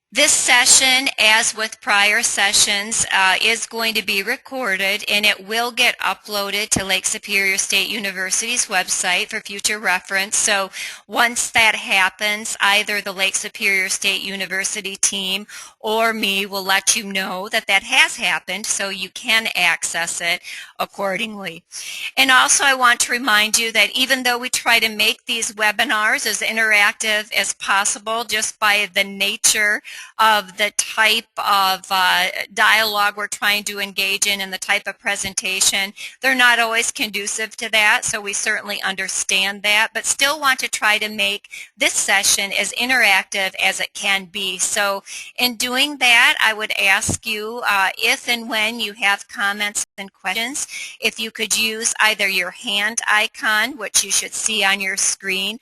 This session, as with prior sessions, is going to be recorded and it will get uploaded to Lake Superior State University's website for future reference. So once that happens, either the Lake Superior State University team or me will let you know that that has happened so you can access it accordingly. And also I want to remind you that even though we try to make these webinars as interactive as possible just by the nature of the type of dialogue we're trying to engage in and the type of presentation. They're not always conducive to that, so we certainly understand that, but still want to try to make this session as interactive as it can be. So in doing that, I would ask you if and when you have comments and questions, if you could use either your hand icon, which you should see on your screen,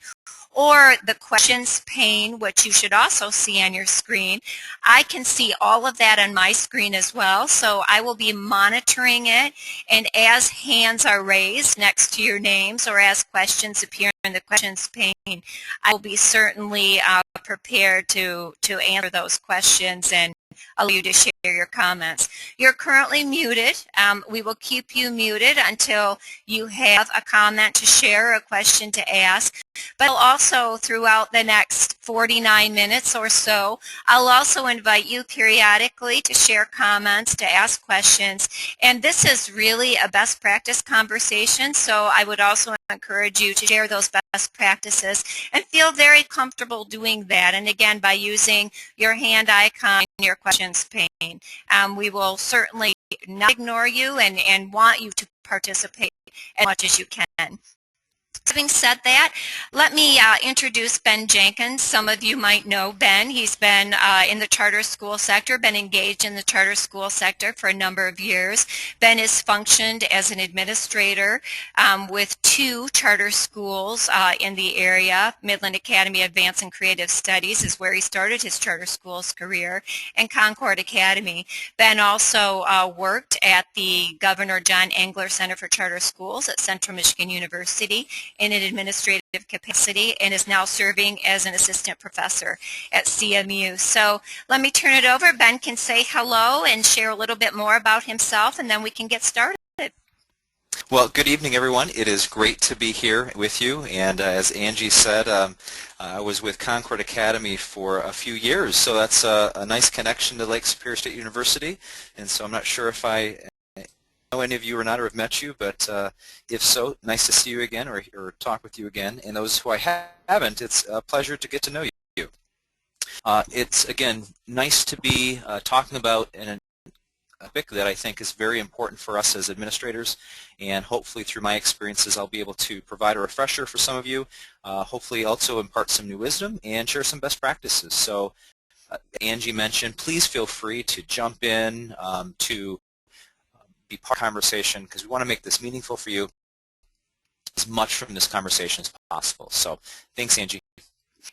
or the questions pane, which you should also see on your screen. I can see all of that on my screen as well, so I will be monitoring it, and as hands are raised next to your names or as questions appear in the questions pane, I will be certainly prepared to answer those questions and allow you to share your comments. You're currently muted. We will keep you muted until you have a comment to share or a question to ask. But also throughout the next 49 minutes or so, I'll also invite you periodically to share comments, to ask questions. And this is really a best practice conversation, so I would also encourage you to share those best practices and feel very comfortable doing that. And again, by using your hand icon, your questions pane. We will certainly not ignore you and want you to participate as much as you can. Having said that, let me introduce Ben Jenkins. Some of you might know Ben. He's been in the charter school sector, been engaged in the charter school sector for a number of years. Ben has functioned as an administrator with 2 charter schools in the area. Midland Academy Advanced and Creative Studies is where he started his charter schools career, and Concord Academy. Ben also worked at the Governor John Engler Center for Charter Schools at Central Michigan University in an administrative capacity and is now serving as an assistant professor at CMU. So let me turn it over. Ben can say hello and share a little bit more about himself, and then we can get started. Well, good evening, everyone. It is great to be here with you. And as Angie said, I was with Concord Academy for a few years, so that's a nice connection to Lake Superior State University. And so I'm not sure if I know any of you or not, or have met you, but if so, nice to see you again or talk with you again. And those who I haven't, it's a pleasure to get to know you. It's, again, nice to be talking about a topic that I think is very important for us as administrators, and hopefully through my experiences I'll be able to provide a refresher for some of you, hopefully also impart some new wisdom and share some best practices. So Angie mentioned, please feel free to jump in, to be part of the conversation, because we want to make this meaningful for you, as much from this conversation as possible. So thanks, Angie.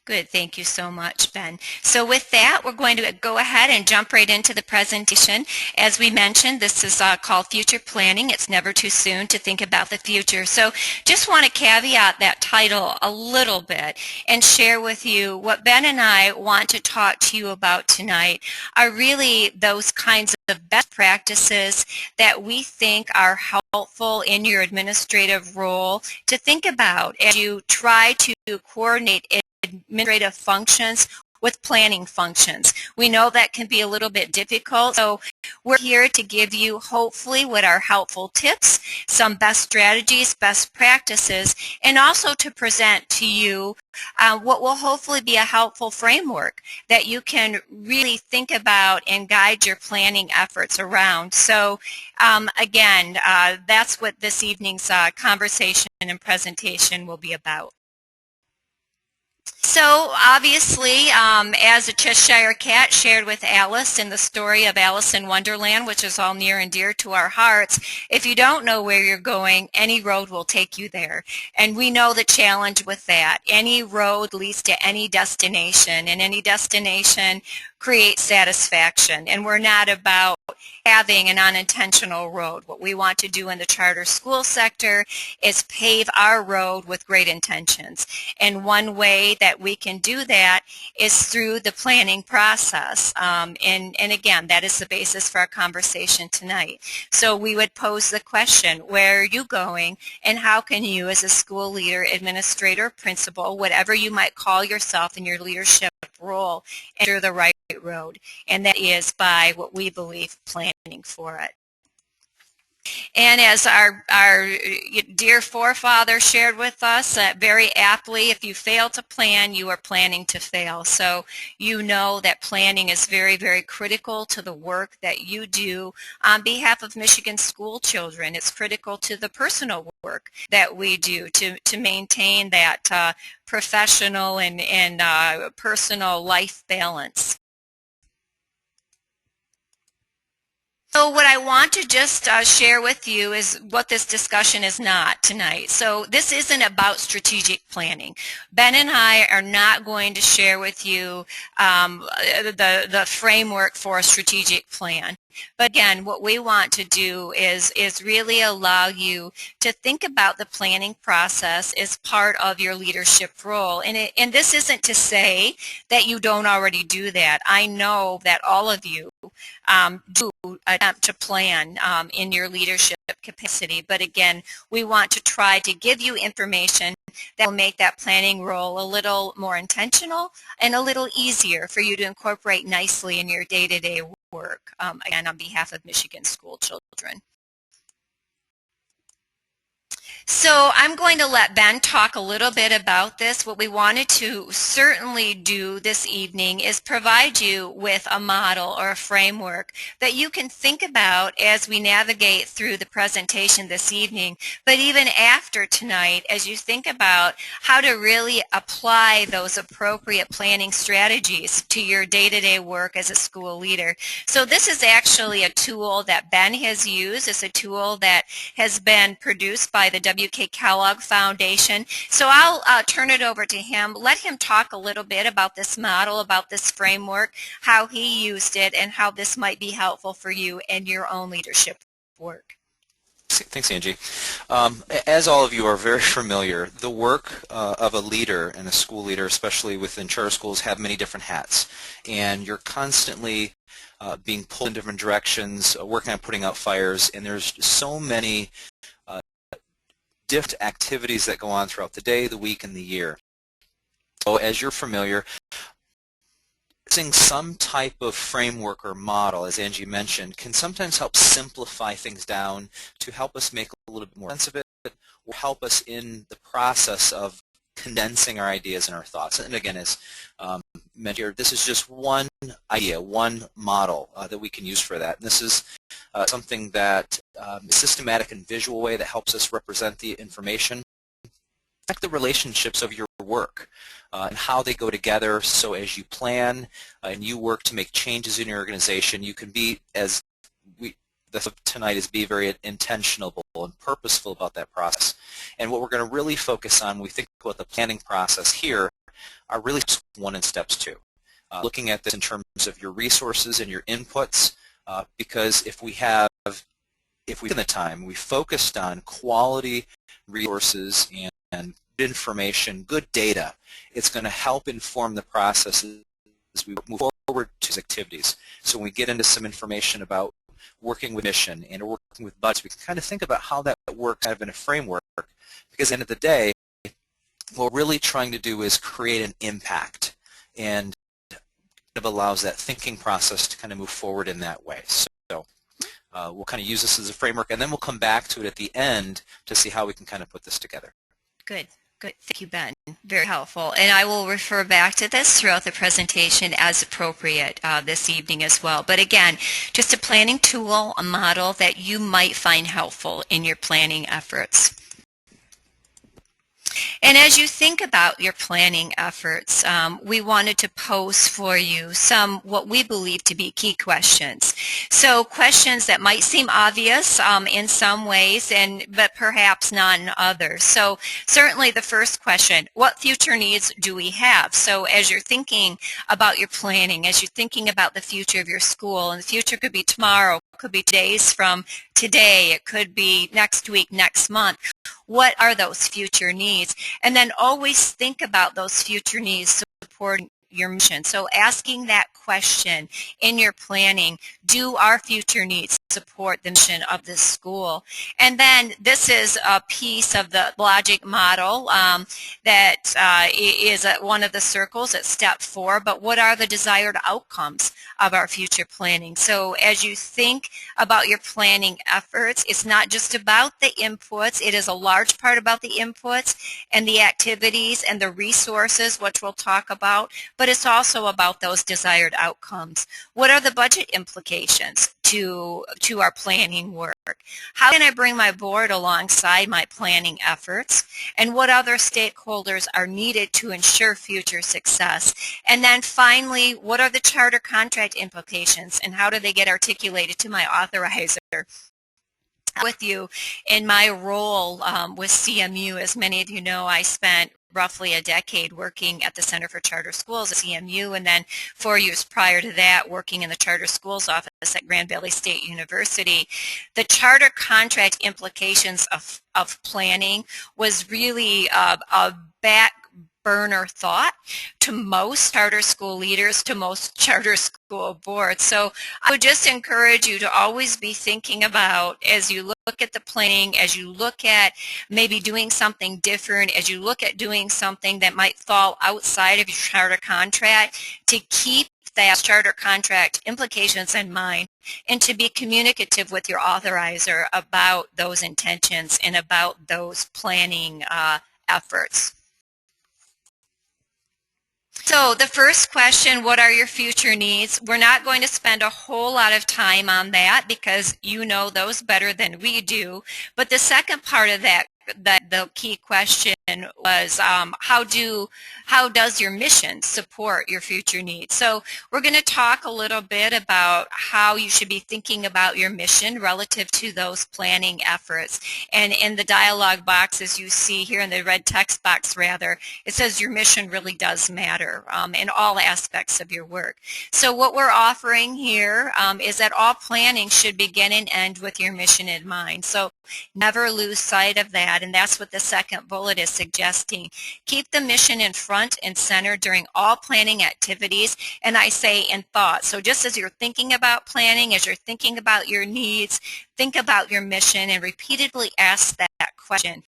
Good. Thank you so much, Ben. So with that, we're going to go ahead and jump right into the presentation. As we mentioned, this is called Future Planning. It's never too soon to think about the future. So just want to caveat that title a little bit and share with you what Ben and I want to talk to you about tonight are really those kinds of best practices that we think are helpful in your administrative role to think about as you try to coordinate administrative functions with planning functions. We know that can be a little bit difficult, so we're here to give you hopefully what are helpful tips, some best strategies, best practices, and also to present to you what will hopefully be a helpful framework that you can really think about and guide your planning efforts around. So again, that's what this evening's conversation and presentation will be about. So obviously, as a Cheshire Cat shared with Alice in the story of Alice in Wonderland, which is all near and dear to our hearts, if you don't know where you're going, any road will take you there. And we know the challenge with that. Any road leads to any destination, and any destination creates satisfaction. And we're not about having an unintentional road. What we want to do in the charter school sector is pave our road with great intentions. And one way that that we can do that is through the planning process. And again, that is the basis for our conversation tonight. So we would pose the question, where are you going, and how can you as a school leader, administrator, principal, whatever you might call yourself in your leadership role, enter the right road? And that is by what we believe planning for it. And as our dear forefather shared with us very aptly, if you fail to plan, you are planning to fail. So you know that planning is very, very critical to the work that you do on behalf of Michigan school children. It's critical to the personal work that we do to maintain that professional and personal life balance. So what I want to just share with you is what this discussion is not tonight. So this isn't about strategic planning. Ben and I are not going to share with you the framework for a strategic plan. But again, what we want to do is really allow you to think about the planning process as part of your leadership role. And this isn't to say that you don't already do that. I know that all of you do attempt to plan in your leadership capacity. But again, we want to try to give you information that will make that planning role a little more intentional and a little easier for you to incorporate nicely in your day-to-day work, again, on behalf of Michigan school children. So I'm going to let Ben talk a little bit about this. What we wanted to certainly do this evening is provide you with a model or a framework that you can think about as we navigate through the presentation this evening, but even after tonight, as you think about how to really apply those appropriate planning strategies to your day-to-day work as a school leader. So this is actually a tool that Ben has used. It's a tool that has been produced by the W.K. Kellogg Foundation. So I'll turn it over to him. Let him talk a little bit about this model, about this framework, how he used it, and how this might be helpful for you in your own leadership work. Thanks, Angie. As all of you are very familiar, the work of a leader and a school leader, especially within charter schools, have many different hats. And you're constantly being pulled in different directions, working on putting out fires, and there's so many different activities that go on throughout the day, the week, and the year. So as you're familiar, using some type of framework or model, as Angie mentioned, can sometimes help simplify things down to help us make a little bit more sense of it, or help us in the process of condensing our ideas and our thoughts. And again, as mentioned here, this is just one idea, one model that we can use for that. And this is something that a systematic and visual way that helps us represent the information, like the relationships of your work and how they go together. So as you plan and you work to make changes in your organization, you can be, as tonight, is be very intentional and purposeful about that process. And what we're going to really focus on when we think about the planning process here are really steps 1 and steps 2. Looking at this in terms of your resources and your inputs, because if we in the time, we focused on quality resources and information, good data, it's going to help inform the process as we move forward to these activities. So when we get into some information about working with mission and working with budgets, we can kind of think about how that works kind of in a framework, because at the end of the day, what we're really trying to do is create an impact, and it allows that thinking process to kind of move forward in that way. So we'll kind of use this as a framework, and then we'll come back to it at the end to see how we can kind of put this together. Good. Good. Thank you, Ben. Very helpful. And I will refer back to this throughout the presentation as appropriate this evening as well. But again, just a planning tool, a model that you might find helpful in your planning efforts. And as you think about your planning efforts, we wanted to pose for you some what we believe to be key questions. So questions that might seem obvious in some ways, but perhaps not in others. So certainly the first question, what future needs do we have? So as you're thinking about your planning, as you're thinking about the future of your school, and the future could be tomorrow, could be days from today, it could be next week, next month. What are those future needs? And then always think about those future needs supporting your mission. So asking that question in your planning, do our future needs support the mission of this school? And then this is a piece of the logic model that is at one of the circles at step 4, but what are the desired outcomes of our future planning? So as you think about your planning efforts, it's not just about the inputs, it is a large part about the inputs and the activities and the resources, which we'll talk about, but it's also about those desired outcomes. What are the budget implications to our planning work? How can I bring my board alongside my planning efforts? And what other stakeholders are needed to ensure future success? And then finally, what are the charter contract implications and how do they get articulated to my authorizer? With you in my role with CMU, as many of you know, I spent roughly a decade working at the Center for Charter Schools at CMU, and then 4 years prior to that working in the Charter Schools office at Grand Valley State University. The charter contract implications of planning was really a back burner thought to most charter school leaders, to most charter school boards. So I would just encourage you to always be thinking about, as you look at the planning, as you look at maybe doing something different, as you look at doing something that might fall outside of your charter contract, to keep that charter contract implications in mind and to be communicative with your authorizer about those intentions and about those planning efforts. So the first question, what are your future needs? We're not going to spend a whole lot of time on that because you know those better than we do. But the second part of that, the key question was how does your mission support your future needs? So we're going to talk a little bit about how you should be thinking about your mission relative to those planning efforts. And in the dialog box, as you see here in the red text box rather, it says your mission really does matter in all aspects of your work. So what we're offering here is that all planning should begin and end with your mission in mind. So never lose sight of that, and that's what the second bullet is suggesting. Keep the mission in front and center during all planning activities, and I say in thought. So just as you're thinking about planning, as you're thinking about your needs, think about your mission and repeatedly ask that question.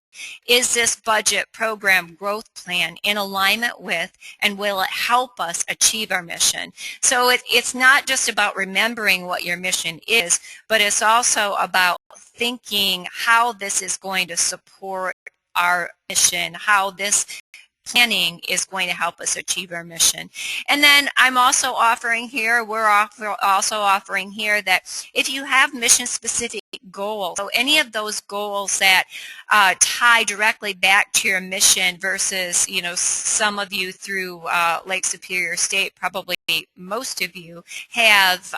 Is this budget, program, growth plan in alignment with, and will it help us achieve our mission? So it's not just about remembering what your mission is, but it's also about thinking how this is going to support our mission, how this planning is going to help us achieve our mission. And then I'm also offering here, also offering here that if you have mission-specific goals, so any of those goals that tie directly back to your mission versus, you know, some of you through Lake Superior State, probably most of you have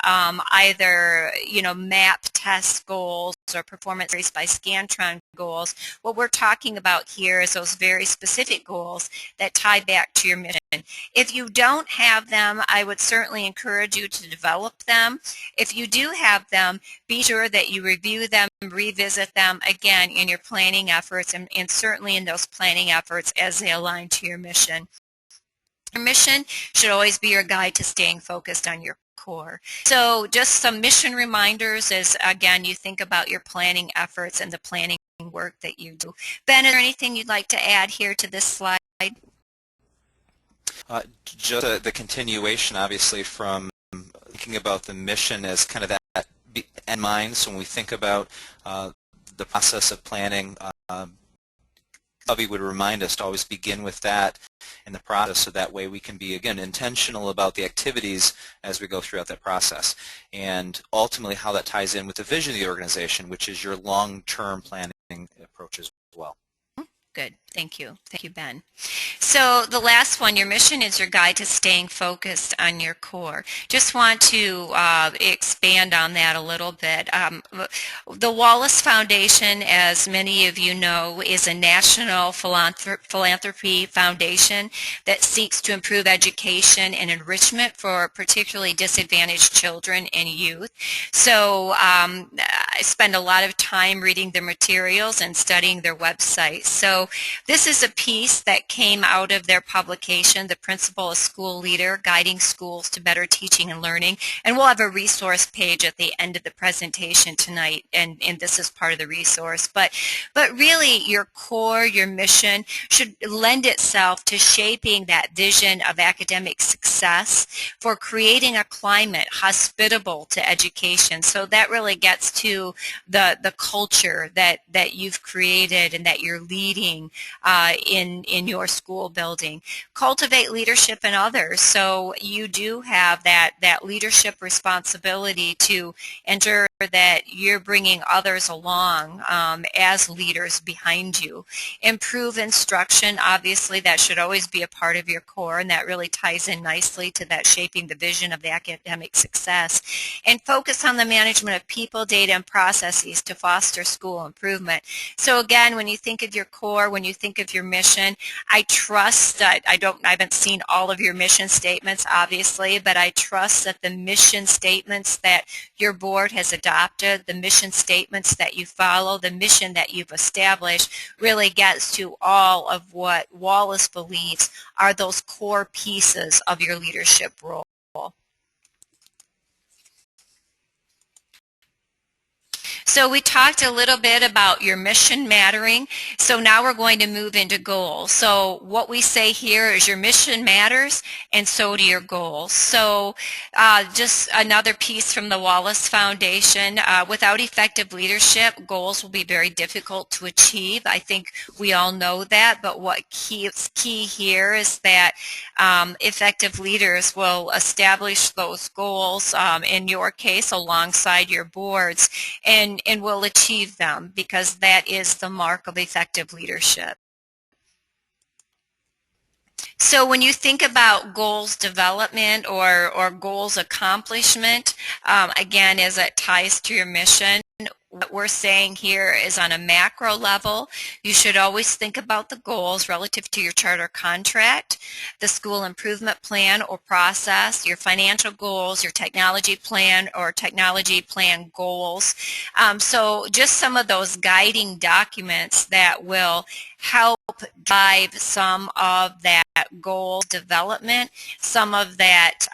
either, you know, MAP test goals or performance race by Scantron goals. What we're talking about here is those very specific goals that tie back to your mission. If you don't have them, I would certainly encourage you to develop them. If you do have them, be sure that you review them, revisit them again in your planning efforts and certainly in those planning efforts as they align to your mission. Your mission should always be your guide to staying focused on your core. So just some mission reminders as, again, you think about your planning efforts and the planning work that you do. Ben, is there anything you'd like to add here to this slide? Just the continuation, obviously, from thinking about the mission as kind of that in mind. So when we think about the process of planning, Covey would remind us to always begin with that in the process, so that way we can be, again, intentional about the activities as we go throughout that process. And ultimately how that ties in with the vision of the organization, which is your long-term planning approach as well. Good. Thank you. Thank you, Ben. So the last one, your mission is your guide to staying focused on your core. Just want to expand on that a little bit. The Wallace Foundation, as many of you know, is a national philanthropy foundation that seeks to improve education and enrichment for particularly disadvantaged children and youth. So I spend a lot of time reading their materials and studying their website. So this is a piece that came out of their publication, The Principal, a School Leader, Guiding Schools to Better Teaching and Learning. And we'll have a resource page at the end of the presentation tonight, and this is part of the resource. But really, your core, your mission, should lend itself to shaping that vision of academic success for creating a climate hospitable to education. So that really gets to the culture that you've created and that you're leading in your school building. Cultivate leadership in others. So you do have that leadership responsibility to ensure that you're bringing others along as leaders behind you. Improve instruction. Obviously, that should always be a part of your core, and that really ties in nicely to that shaping the vision of the academic success. And focus on the management of people, data, and processes to foster school improvement. So again, when you think of your core, when you think of your mission, I trust that I haven't seen all of your mission statements, obviously, but I trust that the mission statements that your board has adopted, the mission statements that you follow, the mission that you've established really gets to all of what Wallace believes are those core pieces of your leadership role. So we talked a little bit about your mission mattering. So now we're going to move into goals. So what we say here is your mission matters, and so do your goals. So just another piece from the Wallace Foundation. Without effective leadership, goals will be very difficult to achieve. I think we all know that, but what is key here is that effective leaders will establish those goals, in your case, alongside your boards, and will achieve them, because that is the mark of effective leadership. So when you think about goals development or goals accomplishment, again, as it ties to your mission, what we're saying here is on a macro level, you should always think about the goals relative to your charter contract, the school improvement plan or process, your financial goals, your technology plan or technology plan goals. So just some of those guiding documents that will help drive some of that goal development, some of that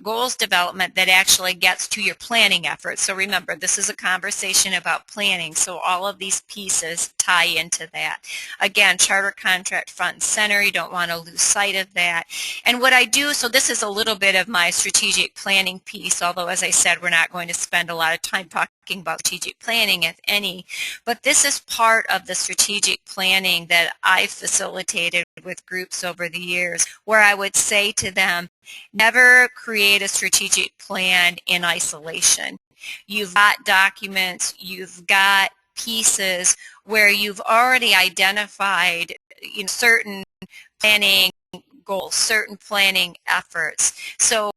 goals development that actually gets to your planning efforts. So remember, this is a conversation about planning, so all of these pieces tie into that. Again, charter contract front and center, you don't want to lose sight of that. And what I do, so this is a little bit of my strategic planning piece, although as I said, we're not going to spend a lot of time talking about strategic planning, if any, but this is part of the strategic planning that I've facilitated with groups over the years, where I would say to them, never create a strategic plan in isolation. You've got documents, you've got pieces where you've already identified certain planning goals, certain planning efforts. So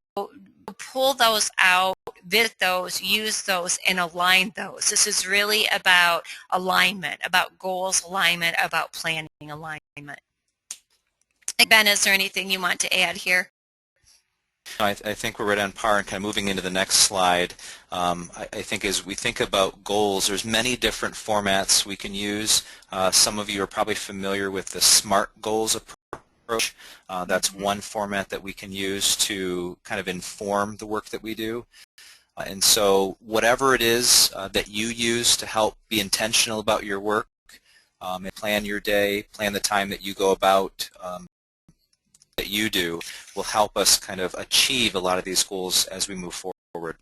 pull those out, visit those, use those, and align those. This is really about alignment, about goals alignment, about planning alignment. Ben, is there anything you want to add here? I think we're right on par, and kind of moving into the next slide. I think as we think about goals, there's many different formats we can use. Some of you are probably familiar with the SMART goals approach. That's one format that we can use to kind of inform the work that we do. And so whatever it is that you use to help be intentional about your work, and plan your day, plan the time that you go about that you do, will help us kind of achieve a lot of these goals as we move forward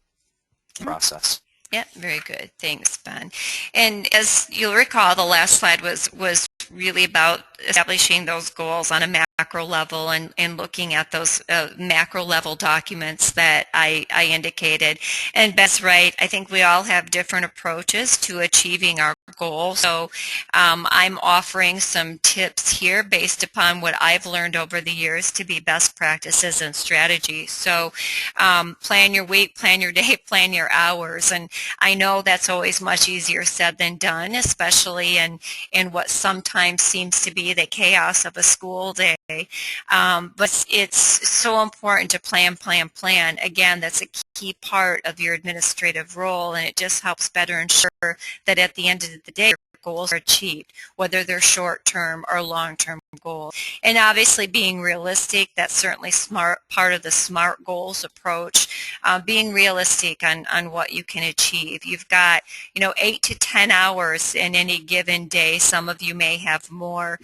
in the process. Yeah, very good. Thanks, Ben. And as you'll recall, the last slide was really about establishing those goals on a macro level and looking at those macro level documents that I indicated. And Ben's right, I think we all have different approaches to achieving our goal. So I'm offering some tips here based upon what I've learned over the years to be best practices and strategies. So plan your week, plan your day, plan your hours. And I know that's always much easier said than done, especially in what sometimes seems to be the chaos of a school day. But it's so important to plan, plan, plan. Again, that's a key part of your administrative role, and it just helps better ensure that at the end of the day, goals are achieved, whether they're short-term or long-term goals. And obviously being realistic, that's certainly part of the SMART goals approach, being realistic on what you can achieve. You've got, 8 to 10 hours in any given day. Some of you may have more.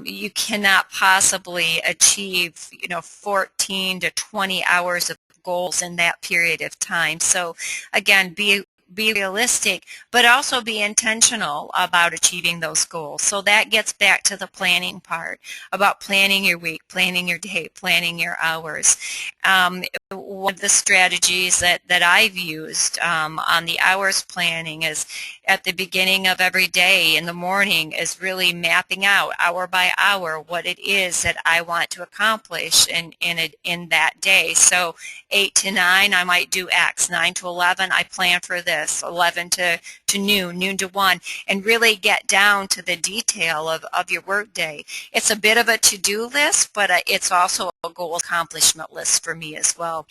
You cannot possibly achieve, 14 to 20 hours of goals in that period of time. So again, be realistic, but also be intentional about achieving those goals. So that gets back to the planning part, about planning your week, planning your day, planning your hours. One of the strategies that I've used on the hours planning is at the beginning of every day in the morning is really mapping out hour by hour what it is that I want to accomplish in that day. So 8 to 9, I might do X. 9 to 11, I plan for this. 11 to noon, noon to 1, and really get down to the detail of your work day. It's a bit of a to-do list, but it's also a goal accomplishment list for me as well.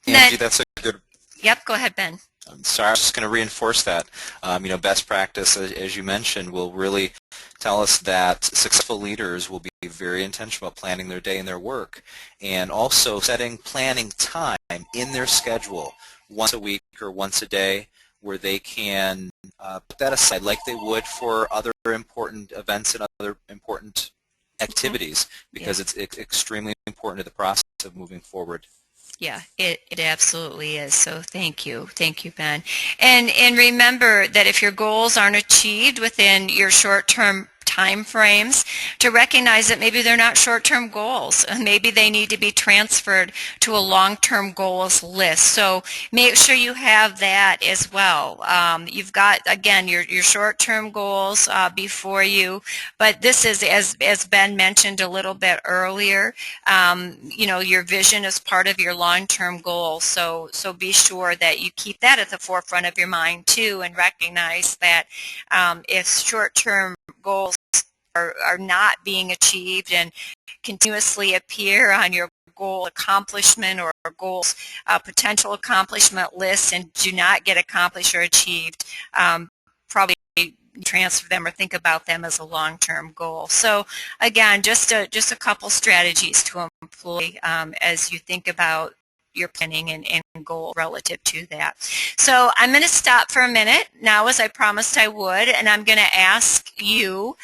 Angie, that's a good... Yep, go ahead, Ben. I'm sorry, I was just going to reinforce that. Best practice, as you mentioned, will really tell us that successful leaders will be very intentional about planning their day and their work, and also setting planning time in their schedule once a week or once a day where they can put that aside like they would for other important events and other important activities, because it's extremely important to the process of moving forward. Yeah, it absolutely is. So thank you, Ben. And remember that if your goals aren't achieved within your short-term time frames, to recognize that maybe they're not short-term goals. Maybe they need to be transferred to a long-term goals list. So make sure you have that as well. You've got, again, your short-term goals before you, but this is, as Ben mentioned a little bit earlier, your vision is part of your long-term goals. So be sure that you keep that at the forefront of your mind too, and recognize that if short-term goals are not being achieved and continuously appear on your goal accomplishment or goals potential accomplishment lists and do not get accomplished or achieved, probably transfer them or think about them as a long-term goal. So again, just a couple strategies to employ as you think about your planning and goal relative to that. So I'm going to stop for a minute now, as I promised I would, and I'm going to ask you,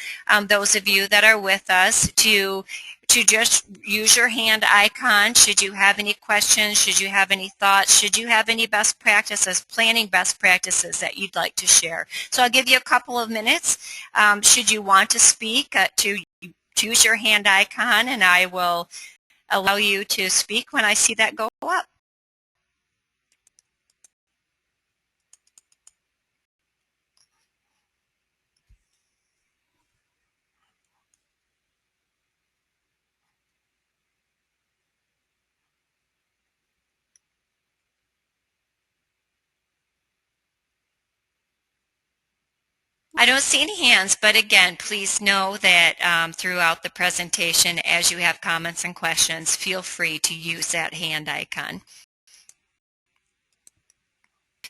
those of you that are with us, to just use your hand icon should you have any questions, should you have any thoughts, should you have any best practices, planning best practices that you'd like to share. So I'll give you a couple of minutes. Should you want to speak, to use your hand icon, and I will allow you to speak when I see that go up. I don't see any hands, but again, please know that throughout the presentation, as you have comments and questions, feel free to use that hand icon.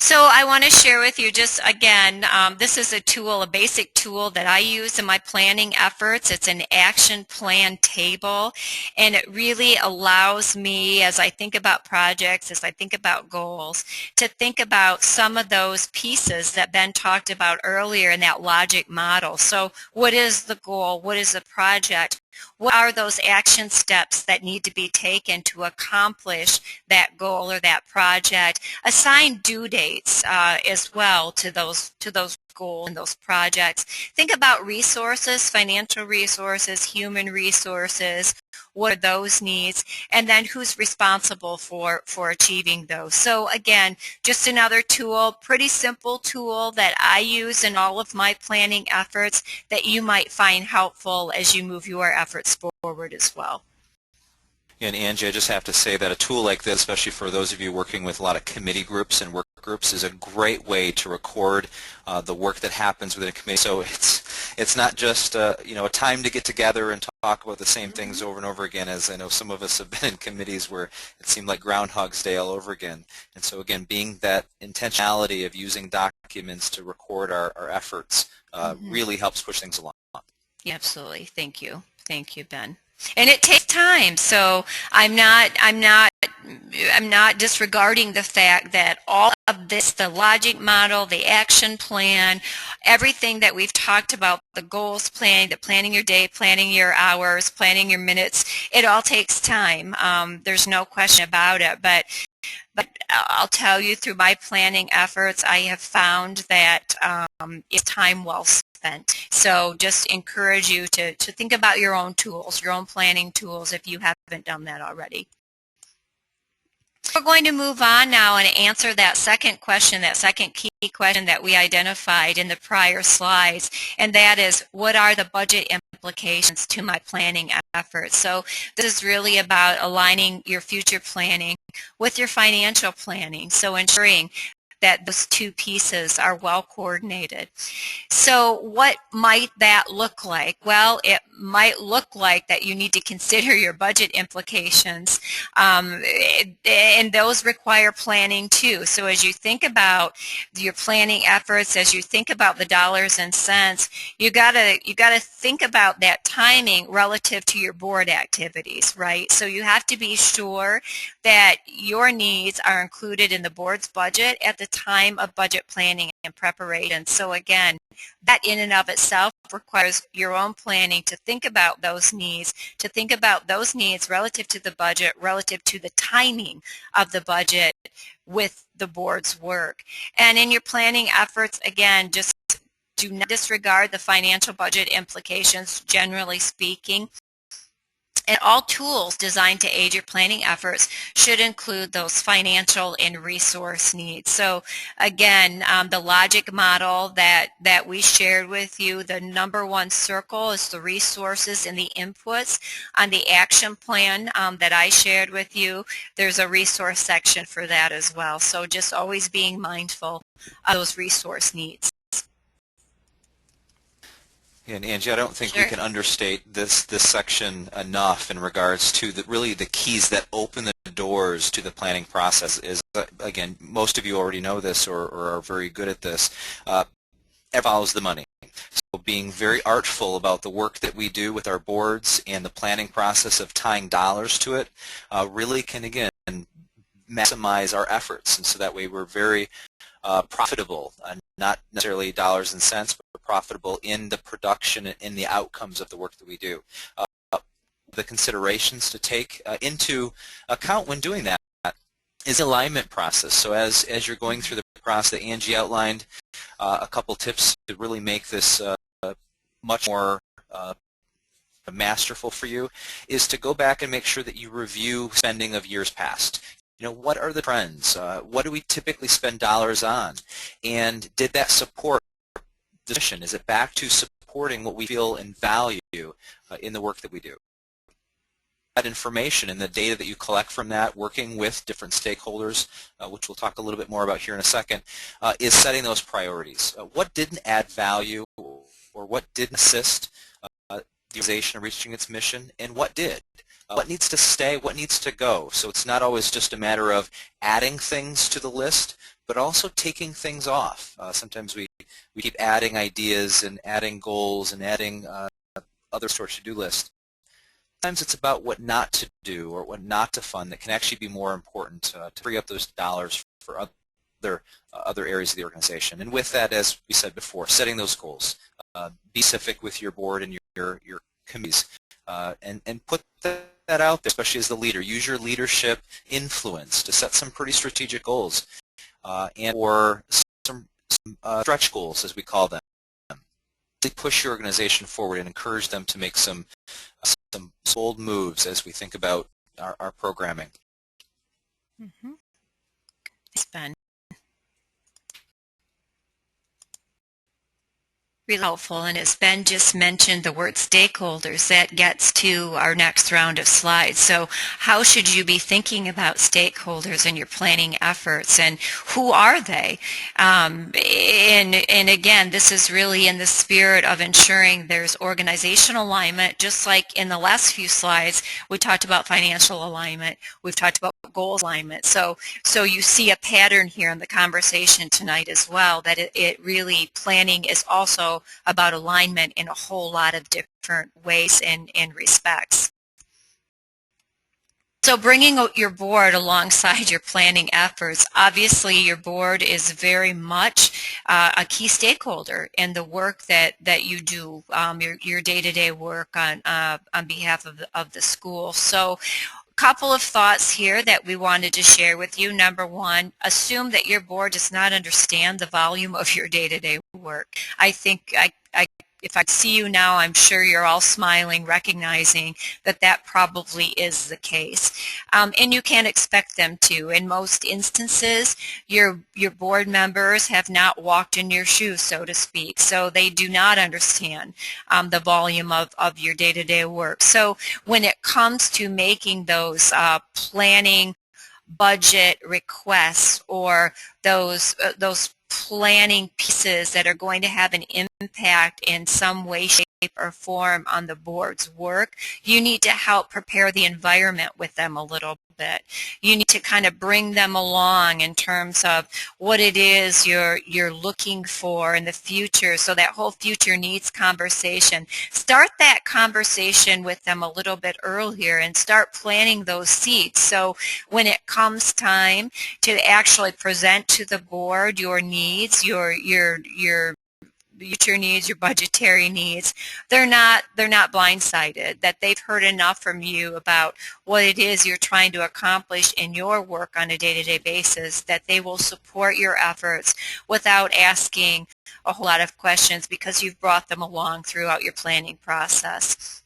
So I want to share with you just again, this is a tool, a basic tool that I use in my planning efforts. It's an action plan table, and it really allows me, as I think about projects, as I think about goals, to think about some of those pieces that Ben talked about earlier in that logic model. So what is the goal? What is the project? What are those action steps that need to be taken to accomplish that goal or that project? Assign due dates as well to those goals and those projects, think about resources, financial resources, human resources, what are those needs, and then who's responsible for achieving those. So again, just another tool, pretty simple tool that I use in all of my planning efforts that you might find helpful as you move your efforts forward as well. And Angie, I just have to say that a tool like this, especially for those of you working with a lot of committee groups and work groups, is a great way to record the work that happens within a committee. So it's not just a time to get together and talk about the same things over and over again, as I know some of us have been in committees where it seemed like Groundhog's Day all over again. And so again, being that intentionality of using documents to record our efforts really helps push things along. Yeah, absolutely. Thank you. Thank you, Ben. And it takes time, so I'm not disregarding the fact that all of this, the logic model, the action plan, everything that we've talked about, the goals planning, the planning your day, planning your hours, planning your minutes, it all takes time. There's no question about it, but I'll tell you, through my planning efforts, I have found that it's time well spent. So just encourage you to think about your own tools, your own planning tools, if you haven't done that already. We're going to move on now and answer that second question, that second key question that we identified in the prior slides, and that is, what are the budget implications to my planning efforts? So this is really about aligning your future planning with your financial planning, so ensuring that those two pieces are well coordinated. So what might that look like? Well, it might look like that you need to consider your budget implications, and those require planning too. So as you think about your planning efforts, as you think about the dollars and cents, you gotta think about that timing relative to your board activities, right? So you have to be sure that your needs are included in the board's budget at the time of budget planning and preparation. So again, that in and of itself requires your own planning to think about those needs, relative to the budget, relative to the timing of the budget with the board's work. And in your planning efforts, again, just do not disregard the financial budget implications, generally speaking. And all tools designed to aid your planning efforts should include those financial and resource needs. So again, the logic model that we shared with you, the number one circle is the resources and the inputs. On the action plan that I shared with you, there's a resource section for that as well. So just always being mindful of those resource needs. And Angie, I don't think we can understate this section enough in regards to really the keys that open the doors to the planning process. Is again, most of you already know this or are very good at this. It follows the money. So being very artful about the work that we do with our boards and the planning process of tying dollars to it really can, again, maximize our efforts, and so that way we're very profitable, not necessarily dollars and cents, but profitable in the production and in the outcomes of the work that we do. The considerations to take into account when doing that is the alignment process. So as you're going through the process that Angie outlined, a couple tips to really make this much more masterful for you is to go back and make sure that you review spending of years past. You know, what are the trends? What do we typically spend dollars on? And did that support the mission? Is it back to supporting what we feel and value in the work that we do? That information and the data that you collect from that, working with different stakeholders, which we'll talk a little bit more about here in a second, is setting those priorities. What didn't add value or what didn't assist the organization in reaching its mission, and what did? What needs to stay, what needs to go? So it's not always just a matter of adding things to the list, but also taking things off. Sometimes we keep adding ideas and adding goals and adding other sorts to-do lists. Sometimes it's about what not to do or what not to fund that can actually be more important to free up those dollars for other areas of the organization. And with that, as we said before, setting those goals. Be specific with your board and your committees, and put that out there, especially as the leader. Use your leadership influence to set some pretty strategic goals and or some stretch goals, as we call them. They push your organization forward and encourage them to make some bold moves as we think about our programming. Mm-hmm. Thanks, Ben. Really helpful, and as Ben just mentioned the word stakeholders, that gets to our next round of slides. So how should you be thinking about stakeholders in your planning efforts, and who are they? And again, this is really in the spirit of ensuring there's organizational alignment. Just like in the last few slides, we talked about financial alignment, we've talked about goal alignment. So you see a pattern here in the conversation tonight as well, that it really, planning is also about alignment in a whole lot of different ways and respects. So bringing your board alongside your planning efforts, obviously your board is very much a key stakeholder in the work that you do, your day-to-day work on behalf of the school. So couple of thoughts here that we wanted to share with you. Number one, assume that your board does not understand the volume of your day-to-day work. I think if I see you now, I'm sure you're all smiling, recognizing that that probably is the case. And you can't expect them to. In most instances, your board members have not walked in your shoes, so to speak, so they do not understand the volume of your day-to-day work. So when it comes to making those planning budget requests or those planning pieces that are going to have an impact in some way, shape, or form on the board's work, you need to help prepare the environment with them a little bit. You need to kind of bring them along in terms of what it is you're looking for in the future, so that whole future needs conversation. Start that conversation with them a little bit earlier and start planting those seeds. So when it comes time to actually present to the board your needs, your future needs, your budgetary needs, they're not blindsided, that they've heard enough from you about what it is you're trying to accomplish in your work on a day-to-day basis, that they will support your efforts without asking a whole lot of questions, because you've brought them along throughout your planning process.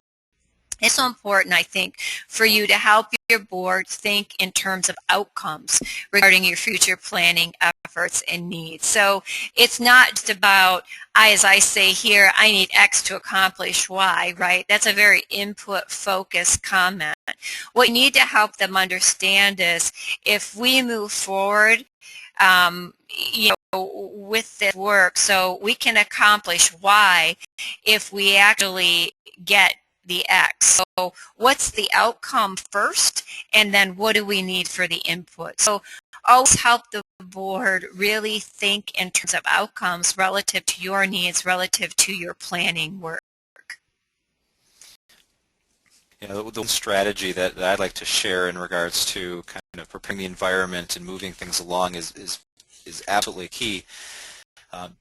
It's so important, I think, for you to help your board think in terms of outcomes regarding your future planning efforts and needs. So it's not just about, as I say here, I need X to accomplish Y, right? That's a very input-focused comment. What you need to help them understand is, if we move forward with this work, so we can accomplish Y if we actually get the X. So what's the outcome first, and then what do we need for the input? So always help the board really think in terms of outcomes relative to your needs, relative to your planning work. Yeah, the one strategy that I'd like to share in regards to kind of preparing the environment and moving things along is absolutely key.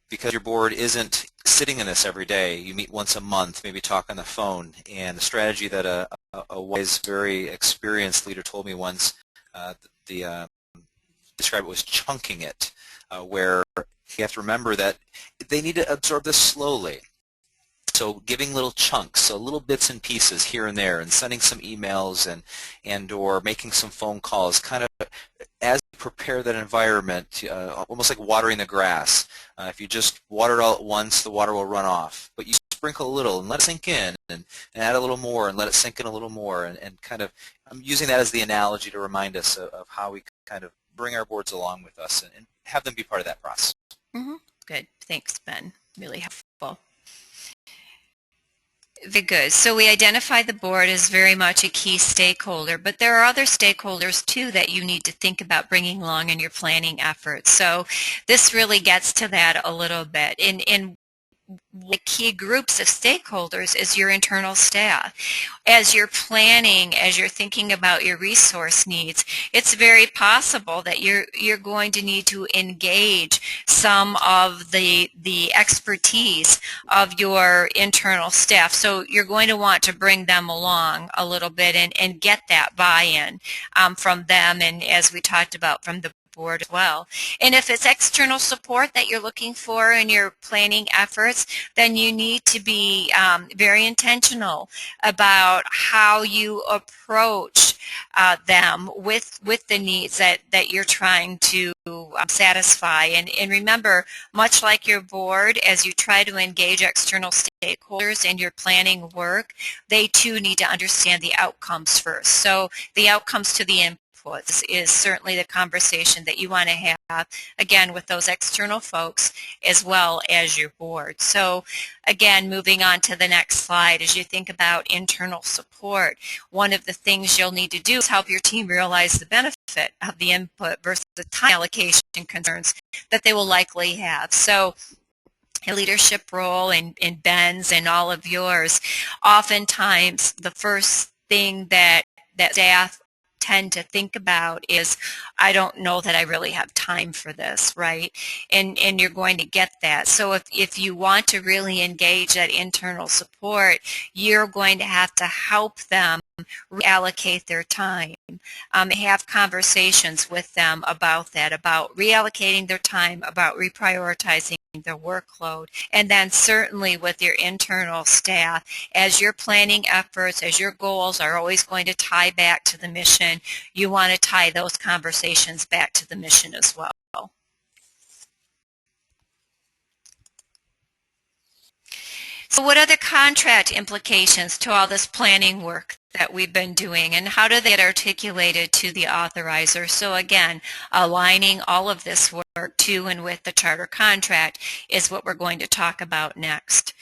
Because your board isn't sitting in this every day. You meet once a month, maybe talk on the phone, and the strategy that a wise, very experienced leader told me once, described it was chunking it, where you have to remember that they need to absorb this slowly. So giving little chunks, so little bits and pieces here and there, and sending some emails and or making some phone calls, kind of as you prepare that environment, almost like watering the grass. If you just water it all at once, the water will run off. But you sprinkle a little and let it sink in, and add a little more and let it sink in a little more, and kind of, I'm using that as the analogy to remind us of how we kind of bring our boards along with us and have them be part of that process. Mm-hmm. Good. Thanks, Ben. Really helpful. Very good. So we identify the board as very much a key stakeholder, but there are other stakeholders too that you need to think about bringing along in your planning efforts. So this really gets to that a little bit. In the key groups of stakeholders is your internal staff. As you're planning, as you're thinking about your resource needs, it's very possible that you're going to need to engage some of the expertise of your internal staff. So you're going to want to bring them along a little bit and get that buy-in from them, and as we talked about, from the board as well. And if it's external support that you're looking for in your planning efforts, then you need to be very intentional about how you approach them with the needs that you're trying to satisfy. And remember, much like your board, as you try to engage external stakeholders in your planning work, they too need to understand the outcomes first. So the outcomes to the inputs is certainly the conversation that you want to have, again, with those external folks as well as your board. So again, moving on to the next slide, as you think about internal support, one of the things you'll need to do is help your team realize the benefit of the input versus the time allocation concerns that they will likely have. So a leadership role in Ben's and all of yours, oftentimes the first thing that staff tend to think about is, I don't know that I really have time for this, right? And you're going to get that. So if you want to really engage that internal support, you're going to have to help them reallocate their time, have conversations with them about that, about reallocating their time, about reprioritizing their workload, and then certainly with your internal staff, as your planning efforts, as your goals are always going to tie back to the mission, you want to tie those conversations back to the mission as well. So what are the contract implications to all this planning work that we've been doing, and how do they get articulated to the authorizer? So again, aligning all of this work to and with the charter contract is what we're going to talk about next.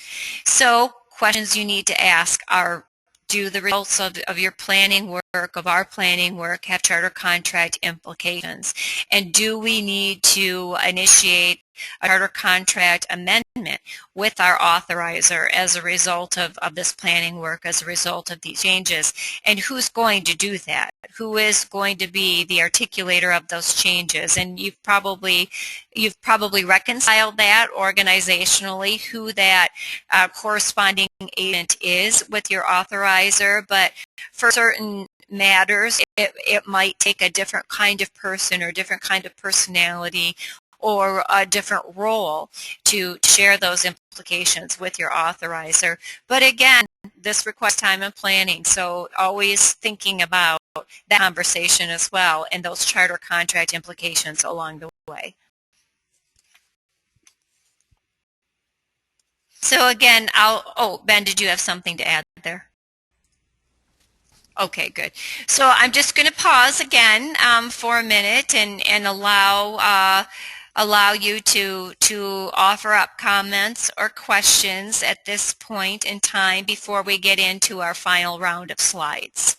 So questions you need to ask are, do the results of your planning work, of our planning work, have charter contract implications? And do we need to initiate a charter contract amendment with our authorizer as a result of this planning work, as a result of these changes? And who's going to do that? Who is going to be the articulator of those changes? And you've probably reconciled that organizationally, who that corresponding agent is with your authorizer, but for certain matters, it might take a different kind of person or different kind of personality or a different role to share those implications with your authorizer. But again, this requires time and planning, so always thinking about that conversation as well and those charter contract implications along the way. So again, Ben, did you have something to add there? Okay, good. So I'm just going to pause again for a minute and allow you to offer up comments or questions at this point in time before we get into our final round of slides.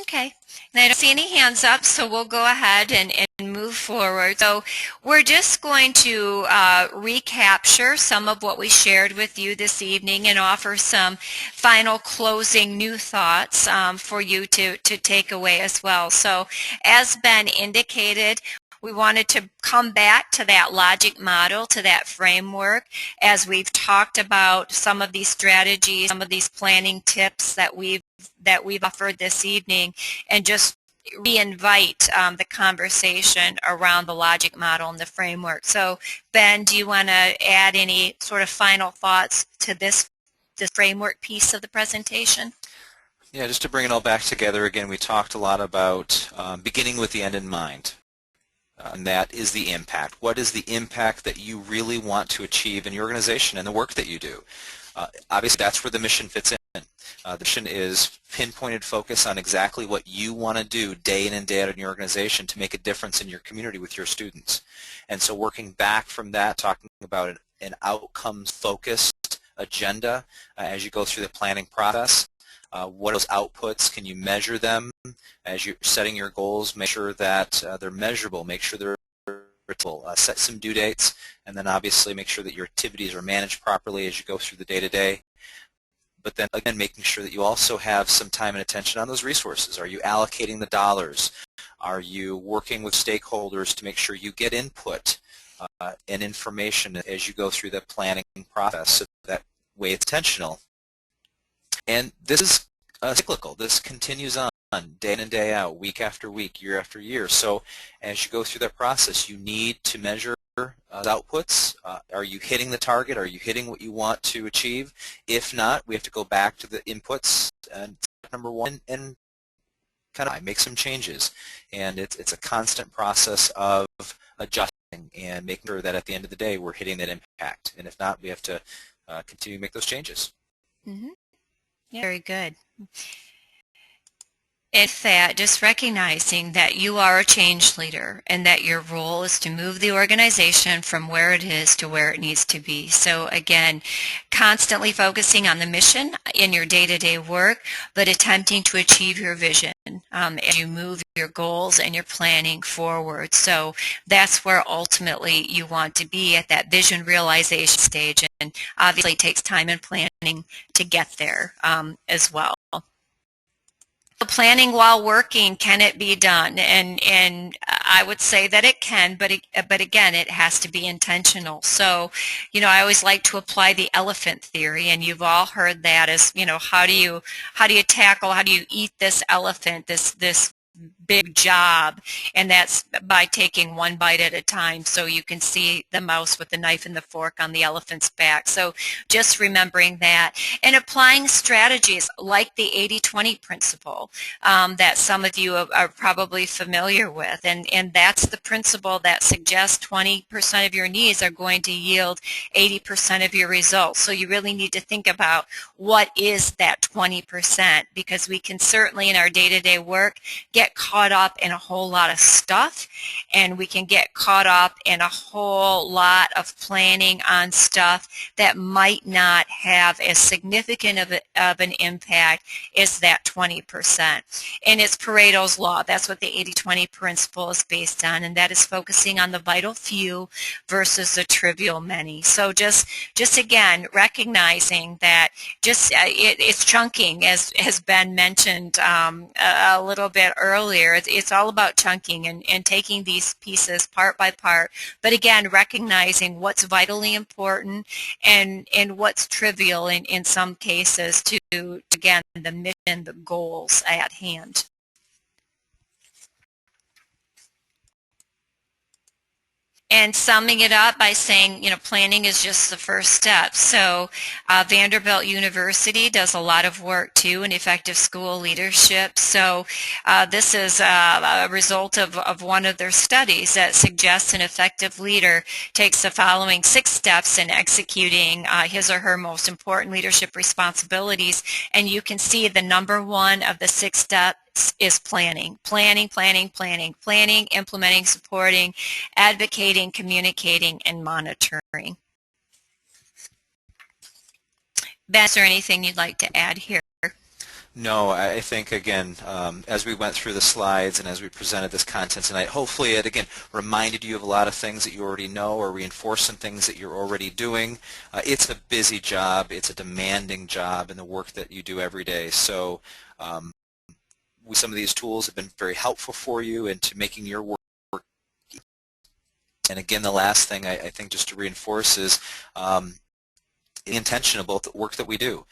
Okay, and I don't see any hands up, so we'll go ahead and move forward. So we're just going to recapture some of what we shared with you this evening and offer some final closing new thoughts for you to take away as well. So as Ben indicated, we wanted to come back to that logic model, to that framework, as we've talked about some of these strategies, some of these planning tips that we've offered this evening, and just re-invite the conversation around the logic model and the framework. So Ben, do you want to add any sort of final thoughts to this framework piece of the presentation? Yeah, just to bring it all back together again, we talked a lot about beginning with the end in mind. And that is the impact. What is the impact that you really want to achieve in your organization and the work that you do? Obviously, that's where the mission fits in. The mission is pinpointed focus on exactly what you want to do day in and day out in your organization to make a difference in your community with your students. And so working back from that, talking about an outcomes-focused agenda as you go through the planning process. What are those outputs? Can you measure them? As you're setting your goals, make sure that they're measurable. Make sure they're set some due dates, and then obviously make sure that your activities are managed properly as you go through the day-to-day. But then again, making sure that you also have some time and attention on those resources. Are you allocating the dollars? Are you working with stakeholders to make sure you get input and information as you go through the planning process, so that way it's intentional? And this is cyclical. This continues on day in and day out, week after week, year after year. So as you go through that process, you need to measure the outputs. Are you hitting the target? Are you hitting what you want to achieve? If not, we have to go back to the inputs and number one and kind of make some changes. And it's a constant process of adjusting and making sure that at the end of the day we're hitting that impact. And if not, we have to continue to make those changes. Mm-hmm. Yeah, very good. It's that just recognizing that you are a change leader and that your role is to move the organization from where it is to where it needs to be. So again, constantly focusing on the mission in your day-to-day work, but attempting to achieve your vision as you move your goals and your planning forward. So that's where ultimately you want to be, at that vision realization stage. And obviously it takes time and planning to get there as well. Planning while working, can it be done? And I would say that it can, but again, it has to be intentional. So, I always like to apply the elephant theory, and you've all heard that as, how do you eat this elephant, this big job, and that's by taking one bite at a time, so you can see the mouse with the knife and the fork on the elephant's back. So just remembering that and applying strategies like the 80-20 principle that some of you are probably familiar with, and that's the principle that suggests 20% of your needs are going to yield 80% of your results. So you really need to think about what is that 20%, because we can certainly in our day-to-day work get caught up in a whole lot of stuff, and we can get caught up in a whole lot of planning on stuff that might not have as significant of an impact as that 20%. And it's Pareto's law. That's what the 80-20 principle is based on, and that is focusing on the vital few versus the trivial many. So just again, recognizing that it's chunking, as Ben mentioned a little bit earlier. It's all about chunking and taking these pieces part by part, but again, recognizing what's vitally important and what's trivial in some cases to, again, the mission, the goals at hand. And summing it up by saying, planning is just the first step. So Vanderbilt University does a lot of work, too, in effective school leadership. So this is a result of one of their studies that suggests an effective leader takes the following 6 steps in executing his or her most important leadership responsibilities. And you can see the number 1 of the 6 steps is planning, implementing, supporting, advocating, communicating, and monitoring. Ben, is there anything you'd like to add here? No, I think, again, as we went through the slides and as we presented this content tonight, hopefully it, again, reminded you of a lot of things that you already know or reinforced some things that you're already doing. It's a busy job. It's a demanding job in the work that you do every day. So some of these tools have been very helpful for you into making your work. And again, the last thing I think just to reinforce is intentional about the work that we do.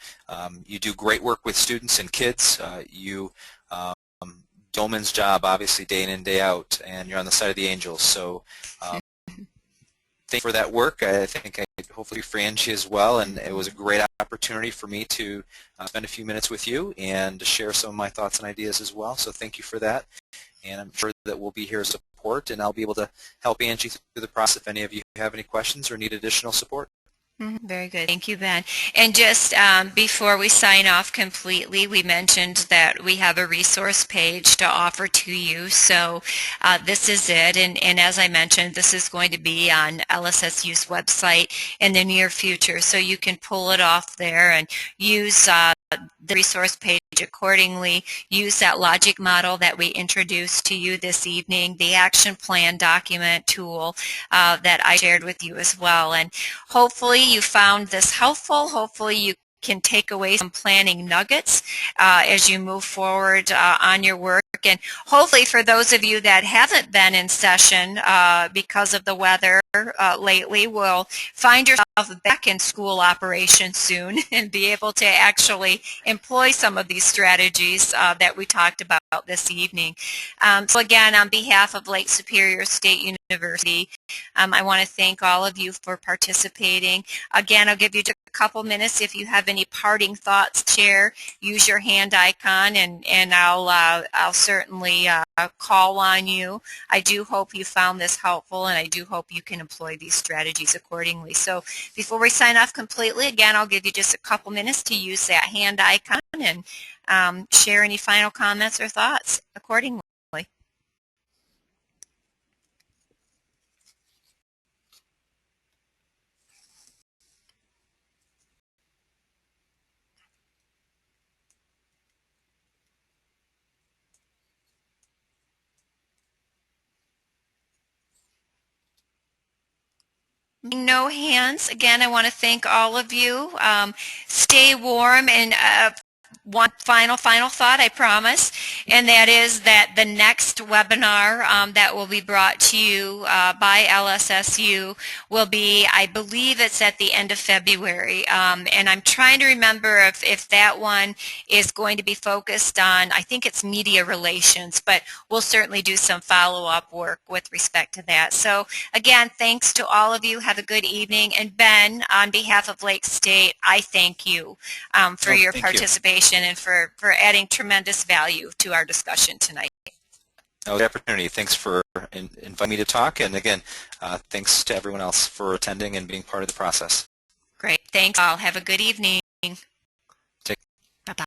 You do great work with students and kids. You Dolman's job, obviously, day in and day out, and you're on the side of the angels. So thank you for that work. I think hopefully for Angie as well, and it was a great opportunity for me to spend a few minutes with you and to share some of my thoughts and ideas as well. So thank you for that, and I'm sure that we'll be here as support, and I'll be able to help Angie through the process if any of you have any questions or need additional support. Very good. Thank you, Ben. And just before we sign off completely, we mentioned that we have a resource page to offer to you. So this is it. And as I mentioned, this is going to be on LSSU's website in the near future. So you can pull it off there and use the resource page accordingly. Use that logic model that we introduced to you this evening, the action plan document tool that I shared with you as well. And hopefully you found this helpful. Hopefully you can take away some planning nuggets as you move forward on your work work. And hopefully for those of you that haven't been in session because of the weather lately, will find yourself back in school operations soon and be able to actually employ some of these strategies that we talked about this evening. So again, on behalf of Lake Superior State University, I want to thank all of you for participating. Again, I'll give you just a couple minutes. If you have any parting thoughts to share, use your hand icon, and I'll certainly call on you. I do hope you found this helpful, and I do hope you can employ these strategies accordingly. So before we sign off completely, again, I'll give you just a couple minutes to use that hand icon and share any final comments or thoughts accordingly. No hands. Again, I want to thank all of you. Stay warm, and one final thought, I promise, and that is that the next webinar that will be brought to you by LSSU will be, I believe it's at the end of February, and I'm trying to remember if that one is going to be focused on, I think it's media relations, but we'll certainly do some follow-up work with respect to that. So again, thanks to all of you. Have a good evening. And Ben, on behalf of Lake State, I thank you for your participation and for adding tremendous value to our discussion tonight. Oh, the opportunity. Thanks for inviting me to talk. And again, thanks to everyone else for attending and being part of the process. Great. Thanks all. Have a good evening. Take Bye-bye.